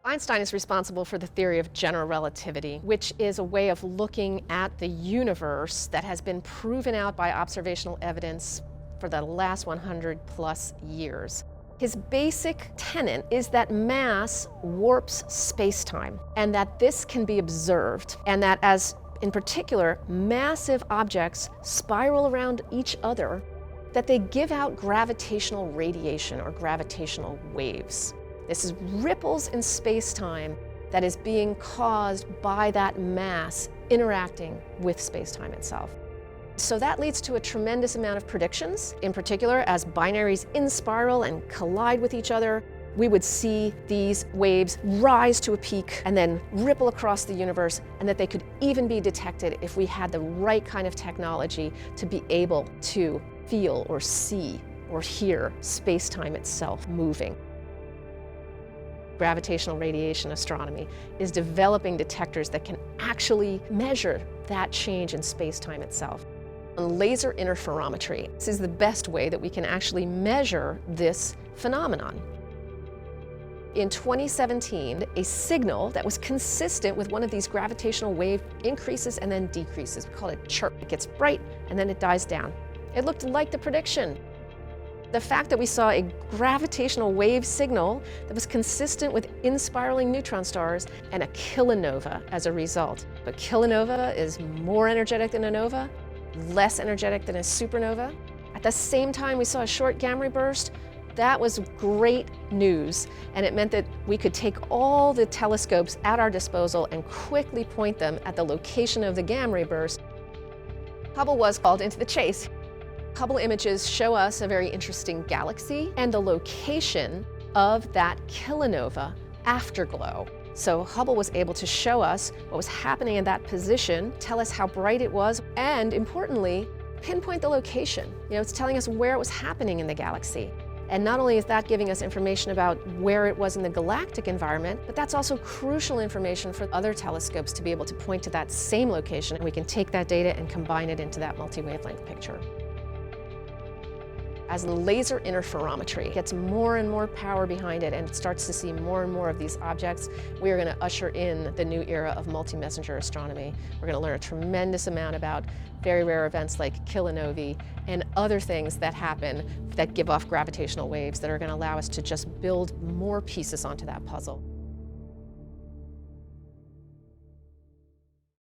Einstein is responsible for the theory of general relativity, which is a way of looking at the universe that has been proven out by observational evidence for the last 100 plus years. His basic tenet is that mass warps space-time, and that this can be observed, and that as, in particular, massive objects spiral around each other, that they give out gravitational radiation or gravitational waves. This is ripples in space-time that is being caused by that mass interacting with space-time itself. So that leads to a tremendous amount of predictions. In particular, as binaries in-spiral and collide with each other, we would see these waves rise to a peak and then ripple across the universe, and that they could even be detected if we had the right kind of technology to be able to feel or see or hear space-time itself moving. Gravitational radiation astronomy is developing detectors that can actually measure that change in space-time itself. Laser interferometry. This is the best way that we can actually measure this phenomenon. In 2017, a signal that was consistent with one of these gravitational wave increases and then decreases. We call it chirp. It gets bright and then it dies down. It looked like the prediction. The fact that we saw a gravitational wave signal that was consistent with in-spiraling neutron stars and a kilonova as a result. A kilonova is more energetic than a nova, less energetic than a supernova. At the same time, we saw a short gamma ray burst. That was great news, and it meant that we could take all the telescopes at our disposal and quickly point them at the location of the gamma ray burst. Hubble was called into the chase. Hubble images show us a very interesting galaxy and the location of that kilonova afterglow. So Hubble was able to show us what was happening in that position, tell us how bright it was, and importantly, pinpoint the location. It's telling us where it was happening in the galaxy. And not only is that giving us information about where it was in the galactic environment, but that's also crucial information for other telescopes to be able to point to that same location, and we can take that data and combine it into that multi-wavelength picture. As laser interferometry gets more and more power behind it and it starts to see more and more of these objects, we are going to usher in the new era of multi-messenger astronomy. We're going to learn a tremendous amount about very rare events like kilonovae and other things that happen that give off gravitational waves that are going to allow us to just build more pieces onto that puzzle.